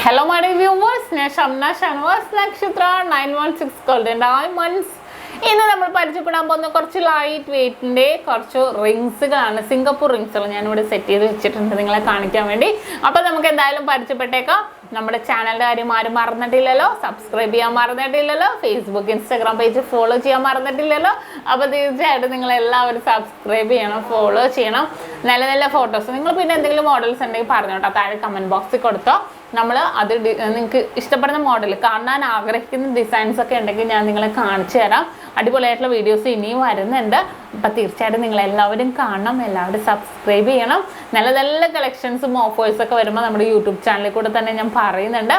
Hello my dear viewers, SHAMNA Nakshathra 916 golden diamonds. ഇന്ന് നമ്മൾ പരിചയപ്പെടാൻ പോകുന്ന കുറച്ച് ലൈറ്റ് വെയിറ്റിന്റെ കുറച്ച് റിംഗ്സുകളാണ്. സിംഗപ്പൂർ റിംഗ്സുകൾ ഞാനിവിടെ സെറ്റ് ചെയ്ത് വെച്ചിട്ടുണ്ട് നിങ്ങളെ കാണിക്കാൻ വേണ്ടി. അപ്പോൾ നമുക്ക് എന്തായാലും പരിചയപ്പെട്ടേക്കാം. നമ്മുടെ ചാനലിന്റെ കാര്യം ആരും മറന്നിട്ടില്ലല്ലോ, സബ്സ്ക്രൈബ് ചെയ്യാൻ മറന്നിട്ടില്ലല്ലോ, ഫേസ്ബുക്ക് ഇൻസ്റ്റാഗ്രാം പേജ് ഫോളോ ചെയ്യാൻ മറന്നിട്ടില്ലല്ലോ. അപ്പോൾ തീർച്ചയായിട്ടും നിങ്ങൾ എല്ലാവരും സബ്സ്ക്രൈബ് ചെയ്യണം, ഫോളോ ചെയ്യണം. നല്ല നല്ല ഫോട്ടോസ് നിങ്ങൾ പിന്നെ എന്തെങ്കിലും മോഡൽസ് ഉണ്ടെങ്കിൽ പറഞ്ഞോട്ടോ, താഴെ കമന്റ് ബോക്സിൽ കൊടുത്തോ. നമ്മൾ അത് നിങ്ങൾക്ക് ഇഷ്ടപ്പെടുന്ന മോഡൽ കാണാൻ ആഗ്രഹിക്കുന്ന ഡിസൈൻസ് ഒക്കെ ഉണ്ടെങ്കിൽ ഞാൻ നിങ്ങളെ കാണിച്ചു തരാം. അടിപൊളിയായിട്ടുള്ള വീഡിയോസ് ഇനിയും വരുന്നുണ്ട്. അപ്പം തീർച്ചയായിട്ടും നിങ്ങളെല്ലാവരും കാണണം, എല്ലാവരും സബ്സ്ക്രൈബ് ചെയ്യണം. നല്ല നല്ല കളക്ഷൻസും ഓഫേഴ്സൊക്കെ വരുമ്പോൾ നമ്മുടെ യൂട്യൂബ് ചാനലിൽ കൂടെ തന്നെ ഞാൻ പറയുന്നുണ്ട്.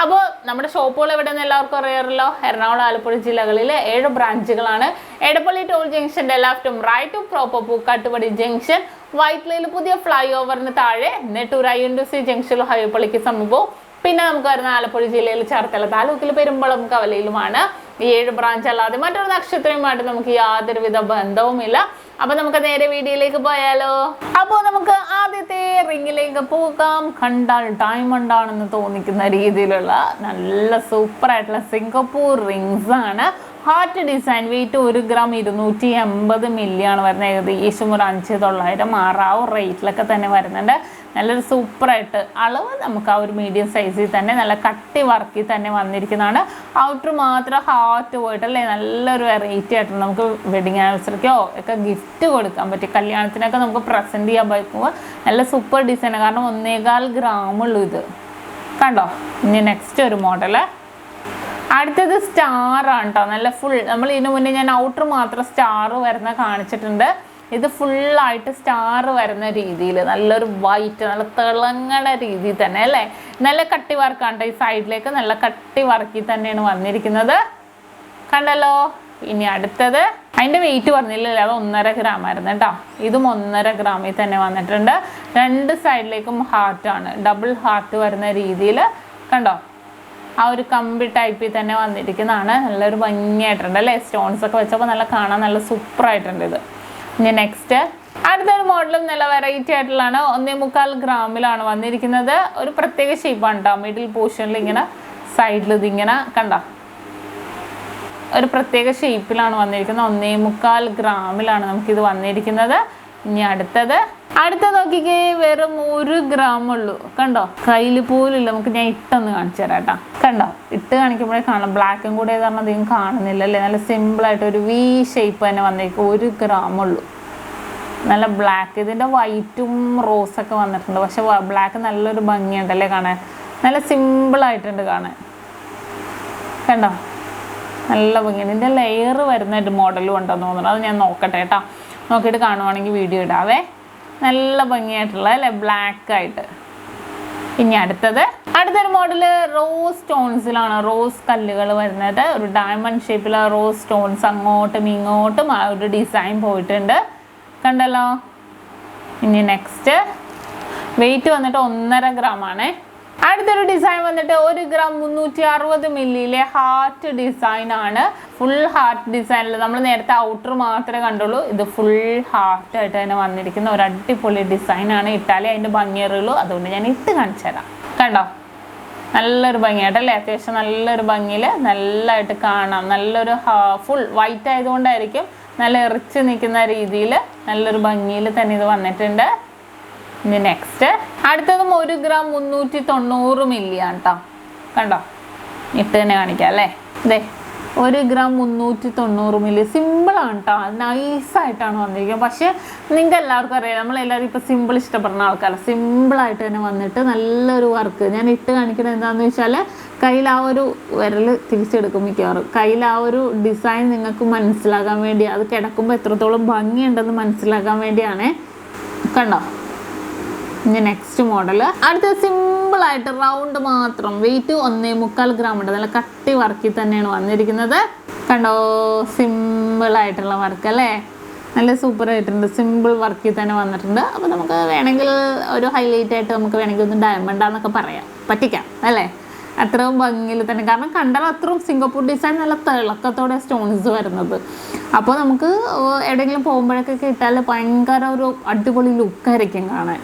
അപ്പോൾ നമ്മുടെ ഷോപ്പുകൾ എവിടെയെന്ന് എല്ലാവർക്കും അറിയാമല്ലോ. എറണാകുളം, ആലപ്പുഴ ജില്ലകളിൽ 7 ബ്രാഞ്ചുകളാണ്. എടപ്പള്ളി ടോൾ ജംഗ്ഷൻ്റെ ലെഫ്റ്റും റൈറ്റും പ്രോപ്പർ പൂക്കാട്ടുപടി ജംഗ്ഷൻ, വൈറ്റ്ലയിൽ പുതിയ ഫ്ലൈ ഓവറിന് താഴെ, നെട്ടൂർ INDC ജംഗ്ഷനിലും ഹൈവേപ്പള്ളിക്ക് സമീപവും. പിന്നെ നമുക്ക് വരുന്ന ആലപ്പുഴ ജില്ലയിൽ ചേർത്തല താലൂക്കിൽ പെരുമ്പളം കവലയിലുമാണ്. ഈ 7 ബ്രാഞ്ച് അല്ലാതെ മറ്റൊരു നക്ഷത്രവുമായിട്ട് നമുക്ക് യാതൊരുവിധ ബന്ധവുമില്ല. അപ്പൊ നമുക്ക് നേരെ വീഡിയോയിലേക്ക് പോയാലോ. അപ്പോൾ നമുക്ക് ആദ്യത്തെ റിങ്ങിലേക്ക് പോകാം. കണ്ടാൽ ഡയമണ്ട് ആണെന്ന് തോന്നിക്കുന്ന രീതിയിലുള്ള നല്ല സൂപ്പർ ആയിട്ടുള്ള സിംഗപ്പൂർ റിങ്സ് ആണ്. ഹാർട്ട് ഡിസൈൻ, വെയിറ്റ് 1 ഗ്രാം 280 മില്ലിയാണ് വരുന്നത്. ഏകദേശം ഒരു 5,900 റേറ്റിലൊക്കെ തന്നെ വരുന്നുണ്ട്. നല്ലൊരു സൂപ്പറായിട്ട് അളവ് നമുക്ക് ആ ഒരു മീഡിയം സൈസിൽ തന്നെ നല്ല കട്ടി വർക്കിൽ തന്നെ വന്നിരിക്കുന്നതാണ്. ഔട്ടർ മാത്രം ഹാർട്ട് പോയിട്ടല്ലേ, നല്ലൊരു വെറൈറ്റി ആയിട്ട് നമുക്ക് വെഡിങ് ആനിവേഴ്സറിക്കോ ഒക്കെ ഗിഫ്റ്റ് കൊടുക്കാൻ പറ്റും. കല്യാണത്തിനൊക്കെ നമുക്ക് പ്രസൻറ്റ് ചെയ്യാൻ പറ്റുമ്പോൾ നല്ല സൂപ്പർ ഡിസൈനാണ്. കാരണം 1.25 ഗ്രാമുള്ളൂ ഇത്. കണ്ടോ? ഇനി നെക്സ്റ്റ് ഒരു മോഡല്. അടുത്തത് സ്റ്റാർ ആണ് കേട്ടോ. നല്ല ഫുൾ, നമ്മൾ ഇതിനു മുന്നേ ഞാൻ ഔട്ടർ മാത്രം സ്റ്റാർ വരുന്ന കാണിച്ചിട്ടുണ്ട്. ഇത് ഫുള്ളായിട്ട് സ്റ്റാർ വരുന്ന രീതിയിൽ നല്ലൊരു വൈറ്റ്, നല്ല തിളങ്ങണ രീതിയിൽ തന്നെ അല്ലേ. നല്ല കട്ടി വർക്കാണ് കേട്ടോ. ഈ സൈഡിലേക്ക് നല്ല കട്ടി വർക്കിൽ തന്നെയാണ് വന്നിരിക്കുന്നത്. കണ്ടല്ലോ. ഇനി അടുത്തത്, അതിൻ്റെ വെയിറ്റ് പറഞ്ഞില്ലല്ലോ, അത് 1.5 ഗ്രാം ആയിരുന്നു കേട്ടോ. ഇതും 1.5 ഗ്രാമിൽ തന്നെ വന്നിട്ടുണ്ട്. 2 സൈഡിലേക്കും ഹാർട്ടാണ്, ഡബിൾ ഹാർട്ട് വരുന്ന രീതിയിൽ. കണ്ടോ? ആ ഒരു കമ്പി ടൈപ്പിൽ തന്നെ വന്നിരിക്കുന്നതാണ്. നല്ലൊരു ഭംഗിയായിട്ടുണ്ട് അല്ലേ. സ്റ്റോൺസ് ഒക്കെ വെച്ചപ്പോൾ നല്ല കാണാൻ നല്ല സൂപ്പറായിട്ടുണ്ട് ഇത്. ഇനി നെക്സ്റ്റ് അടുത്തൊരു മോഡലും നല്ല വെറൈറ്റി ആയിട്ടുള്ളതാണ്. 1.25 ഗ്രാമിലാണ് വന്നിരിക്കുന്നത്. ഒരു പ്രത്യേക ഷേപ്പാണ് കേട്ടോ. മിഡിൽ പോർഷനിൽ ഇങ്ങനെ സൈഡിൽ ഇതിങ്ങനെ കണ്ടോ, ഒരു പ്രത്യേക ഷേപ്പിലാണ് വന്നിരിക്കുന്നത്. 1.25 ഗ്രാമിലാണ് നമുക്കിത് വന്നിരിക്കുന്നത്. ഇനി അടുത്തത് നോക്കിക്കേ, വെറും 1 ഗ്രാം ഉള്ളൂ. കണ്ടോ? കയ്യിൽ പോലില്ല. നമുക്ക് ഞാൻ ഇട്ടൊന്ന് കാണിച്ചു തരാം കേട്ടോ. കണ്ടോ? ഇട്ട് കാണിക്കുമ്പോഴേ കാണാം. ബ്ലാക്കും കൂടെ കാരണം അധികം കാണുന്നില്ല അല്ലേ. നല്ല സിമ്പിളായിട്ട് ഒരു V ഷേപ്പ് തന്നെ വന്നിരിക്കും. 1 ഗ്രാം ഉള്ളൂ. നല്ല ബ്ലാക്ക്, ഇതിൻ്റെ വൈറ്റും റോസൊക്കെ വന്നിട്ടുണ്ട്. പക്ഷെ ബ്ലാക്ക് നല്ലൊരു ഭംഗിയുണ്ടല്ലേ കാണാൻ. നല്ല സിമ്പിളായിട്ടുണ്ട് കാണാൻ. കണ്ടോ? നല്ല ഭംഗിയുണ്ട്. ഇതിൻ്റെ ലെയർ വരുന്ന ഒരു മോഡലും ഉണ്ടെന്ന് തോന്നുന്നു. അത് ഞാൻ നോക്കട്ടെ കേട്ടോ. നോക്കിയിട്ട് കാണുവാണെങ്കിൽ വീഡിയോ ഇടാവേ. നല്ല ഭംഗിയായിട്ടുള്ള അല്ലേ, ബ്ലാക്ക് ആയിട്ട്. ഇനി അടുത്തൊരു മോഡല് റോസ് സ്റ്റോൺസിലാണ്. റോസ് കല്ലുകൾ വരുന്നത്. ഒരു ഡയമണ്ട് ഷേപ്പിലെ റോസ് സ്റ്റോൺസ് അങ്ങോട്ടും ഇങ്ങോട്ടും ആ ഒരു ഡിസൈൻ പോയിട്ടുണ്ട്. കണ്ടല്ലോ. ഇനി നെക്സ്റ്റ് വെയിറ്റ് വന്നിട്ട് 1.5 ഗ്രാം ആണ്. അടുത്തൊരു ഡിസൈൻ വന്നിട്ട് 1 ഗ്രാം 360 മില്ലിയിലെ ഹാർട്ട് ഡിസൈൻ ആണ്. ഫുൾ ഹാർട്ട് ഡിസൈനിൽ നമ്മൾ നേരത്തെ ഔട്ടർ മാത്രമേ കണ്ടുള്ളൂ. ഇത് ഫുൾ ഹാർട്ടായിട്ട് തന്നെ വന്നിരിക്കുന്ന ഒരു അടിപൊളി ഡിസൈനാണ്. ഇട്ടാലേ അതിൻ്റെ ഭംഗിയേറുള്ളൂ. അതുകൊണ്ട് ഞാൻ ഇട്ട് കാണിച്ചു തരാം. കണ്ടോ? നല്ലൊരു ഭംഗിയായിട്ടല്ലേ. അത്യാവശ്യം നല്ലൊരു ഭംഗിയിൽ നല്ലതായിട്ട് കാണാം. നല്ലൊരു ഫുൾ വൈറ്റ് ആയതുകൊണ്ടായിരിക്കും നല്ല എറിച്ച് നിൽക്കുന്ന രീതിയിൽ നല്ലൊരു ഭംഗിയിൽ തന്നെ ഇത് വന്നിട്ടുണ്ട്. ഇനി നെക്സ്റ്റ് അടുത്തതും 1 ഗ്രാം 390 മില്ലിയാണ് കേട്ടോ. കണ്ടോ? ഇട്ട് തന്നെ കാണിക്കാം അല്ലേ. ഇതേ 1 ഗ്രാം 390 മില്ലി. സിമ്പിളാണ് കേട്ടോ. നൈസായിട്ടാണ് വന്നിരിക്കുന്നത്. പക്ഷേ നിങ്ങൾക്ക് എല്ലാവർക്കും അറിയാം, നമ്മളെല്ലാവരും ഇപ്പോൾ സിമ്പിൾ ഇഷ്ടപ്പെടുന്ന ആൾക്കാരാണ്. സിമ്പിളായിട്ട് തന്നെ വന്നിട്ട് നല്ലൊരു വർക്ക്. ഞാൻ ഇട്ട് കാണിക്കുന്നത് എന്താണെന്ന് വെച്ചാൽ, കയ്യിൽ ആ ഒരു വിരൽ തിരിച്ചെടുക്കും മിക്കവാറും. കയ്യിൽ ആ ഒരു ഡിസൈൻ നിങ്ങൾക്ക് മനസ്സിലാക്കാൻ വേണ്ടി, അത് കിടക്കുമ്പോൾ എത്രത്തോളം ഭംഗിയുണ്ടെന്ന് മനസ്സിലാക്കാൻ വേണ്ടിയാണ്. കണ്ടോ? ഇനി നെക്സ്റ്റ് മോഡല്. അടുത്ത സിമ്പിളായിട്ട് റൗണ്ട് മാത്രം, വെയിറ്റ് 1.25 ഗ്രാം ഉണ്ട്. നല്ല കട്ടി വർക്കിൽ തന്നെയാണ് വന്നിരിക്കുന്നത്. കണ്ടോ? സിമ്പിളായിട്ടുള്ള വർക്ക് അല്ലേ. നല്ല സൂപ്പറായിട്ടുണ്ട്. സിമ്പിൾ വർക്കിൽ തന്നെ വന്നിട്ടുണ്ട്. അപ്പോൾ നമുക്ക് വേണമെങ്കിൽ ഒരു ഹൈലൈറ്റ് ആയിട്ട് നമുക്ക് വേണമെങ്കിൽ ഒന്ന് ഡയമണ്ടാന്നൊക്കെ പറ്റിക്കാം അല്ലേ. അത്രയും ഭംഗിയിൽ തന്നെ, കാരണം കണ്ടാൽ അത്രയും സിംഗപ്പൂർ ഡിസൈൻ നല്ല തിളക്കത്തോടെ സ്റ്റോൺസ് വരുന്നത്. അപ്പോൾ നമുക്ക് എവിടെയെങ്കിലും പോകുമ്പോഴൊക്കെ ഇട്ടാൽ ഭയങ്കര ഒരു അടിപൊളി ലുക്കായിരിക്കും കാണാൻ.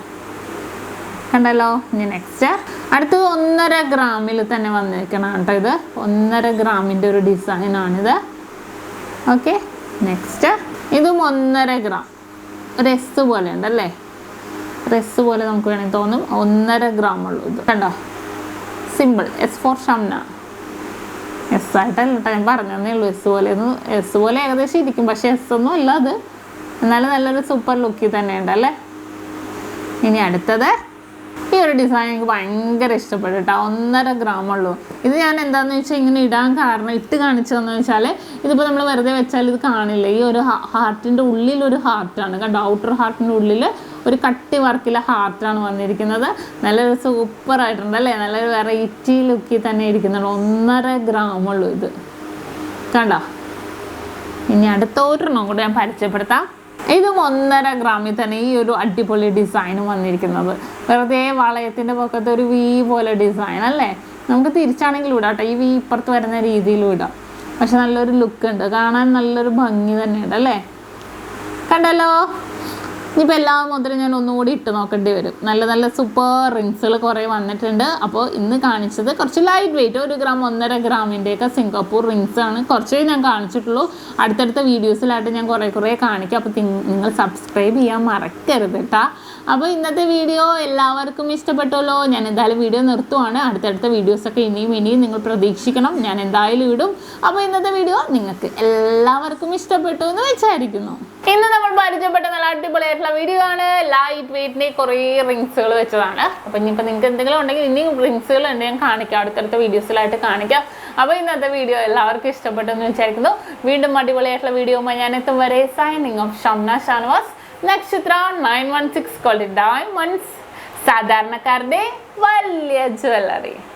കണ്ടല്ലോ. ഇനി നെക്സ്റ്റ് അടുത്തത് 1.5 ഗ്രാമിൽ തന്നെ വന്നിരിക്കണം കേട്ടോ. ഇത് 1.5 ഗ്രാമിൻ്റെ ഒരു ഡിസൈനാണിത്. ഓക്കെ, നെക്സ്റ്റ് ഇതും 1.5 ഗ്രാം. ഒരു എസ് പോലെ ഉണ്ടല്ലേ, ഡ്രസ്സ് പോലെ നമുക്ക് വേണമെങ്കിൽ തോന്നും. 1.5 ഗ്രാം ഉള്ളൂ ഇത്. കണ്ടോ, simple S for Shamna. S ആയിട്ടല്ല കേട്ടോ, ഞാൻ പറഞ്ഞതേ ഉള്ളൂ. എസ് പോലെ ഏകദേശം ഇരിക്കും, പക്ഷേ എസ് ഒന്നും അല്ല അത്. എന്നാലും നല്ലൊരു സൂപ്പർ ലുക്കിൽ തന്നെ ഉണ്ടല്ലേ. ഇനി അടുത്തത് ഈ ഒരു ഡിസൈൻ എനിക്ക് ഭയങ്കര ഇഷ്ടപ്പെട്ടു കേട്ടോ. 1.5 ഗ്രാം ഉള്ളൂ ഇത്. ഞാൻ എന്താണെന്ന് വെച്ചാൽ ഇങ്ങനെ ഇടാൻ കാരണം, ഇട്ട് കാണിച്ചതെന്ന് വെച്ചാൽ ഇതിപ്പോൾ നമ്മൾ വെറുതെ വെച്ചാൽ ഇത് കാണില്ല. ഈ ഒരു ഹാർട്ടിൻ്റെ ഉള്ളിലൊരു ഹാർട്ടാണ് കണ്ടോ. ഔട്ടർ ഹാർട്ടിൻ്റെ ഉള്ളിൽ ഒരു കട്ടി വർക്കിലെ ഹാർട്ടാണ് വന്നിരിക്കുന്നത്. നല്ലൊരു സൂപ്പറായിട്ടുണ്ട് അല്ലേ, നല്ലൊരു വെറൈറ്റി ലുക്കിൽ തന്നെ ഇരിക്കുന്നുണ്ട്. 1.5 ഗ്രാം ഉള്ളൂ ഇത് കണ്ടോ. ഇനി അടുത്ത ഒരെണ്ണം കൂടെ ഞാൻ പരിചയപ്പെടുത്താം. ഇതും 1.5 ഗ്രാമിൽ തന്നെ ഈ ഒരു അടിപൊളി ഡിസൈനും വന്നിരിക്കുന്നത്. വെറുതെ വളയത്തിൻ്റെ പൊക്കത്ത് ഒരു വി പോലെ ഡിസൈൻ അല്ലേ. നമുക്ക് തിരിച്ചാണെങ്കിലും ഇടാം കേട്ടോ, ഈ വി ഇപ്പുറത്ത് വരുന്ന രീതിയിലും ഇടാം. പക്ഷെ നല്ലൊരു ലുക്ക് ഉണ്ട്, കാണാൻ നല്ലൊരു ഭംഗി തന്നെയുണ്ട് അല്ലേ. കണ്ടല്ലോ. ഇനിയിപ്പോൾ എല്ലാ മുതലും ഞാൻ ഒന്നുകൂടി ഇട്ട് നോക്കേണ്ടി വരും. നല്ല നല്ല സൂപ്പർ റിങ്സുകൾ കുറേ വന്നിട്ടുണ്ട്. അപ്പോൾ ഇന്ന് കാണിച്ചത് കുറച്ച് ലൈറ്റ് വെയിറ്റ് 1 ഗ്രാം 1.5 ഗ്രാമിൻ്റെയൊക്കെ സിംഗപ്പൂർ റിങ്സ് ആണ്. കുറച്ചേ ഞാൻ കാണിച്ചിട്ടുള്ളൂ. അടുത്തടുത്ത വീഡിയോസിലായിട്ട് ഞാൻ കുറേ കാണിക്കാം. അപ്പോൾ നിങ്ങൾ സബ്സ്ക്രൈബ് ചെയ്യാൻ മറക്കരുത് കേട്ടോ. അപ്പോൾ ഇന്നത്തെ വീഡിയോ എല്ലാവർക്കും ഇഷ്ടപ്പെട്ടല്ലോ. ഞാൻ എന്തായാലും വീഡിയോ നിർത്തുവാണ്. അടുത്തടുത്ത വീഡിയോസൊക്കെ ഇനിയും നിങ്ങൾ പ്രതീക്ഷിക്കണം, ഞാൻ എന്തായാലും ഇടും. അപ്പോൾ ഇന്നത്തെ വീഡിയോ നിങ്ങൾക്ക് എല്ലാവർക്കും ഇഷ്ടപ്പെട്ടു എന്ന് വിചാരിക്കുന്നു. ഇന്ന് നമ്മൾ പരിചയപ്പെട്ട നല്ല അടിപൊളിയായിട്ടുള്ള വീഡിയോ ആണ്. ലൈറ്റ് വെയിറ്റിൻ്റെ കുറേ റിങ്സുകൾ വെച്ചതാണ്. അപ്പോൾ ഇനിയിപ്പോൾ നിങ്ങൾക്ക് എന്തെങ്കിലും ഉണ്ടെങ്കിൽ ഇനിയും റിങ്സുകൾ ഉണ്ട്, ഞാൻ കാണിക്കാം, അടുത്തടുത്ത വീഡിയോസിലായിട്ട് കാണിക്കാം. അപ്പോൾ ഇന്നത്തെ വീഡിയോ എല്ലാവർക്കും ഇഷ്ടപ്പെട്ടു എന്ന് വിചാരിക്കുന്നു. വീണ്ടും അടിപൊളിയായിട്ടുള്ള വീഡിയോയുമായി ഞാൻ എത്തും വരെ സൈനിങ് ഓഫ് ഷംന ഷാനവാസ്. നക്ഷത്ര 916 ഗോൾഡൻ ഡയമണ്ട്സ്, സാധാരണക്കാരുടെ വലിയ ജ്വല്ലറി.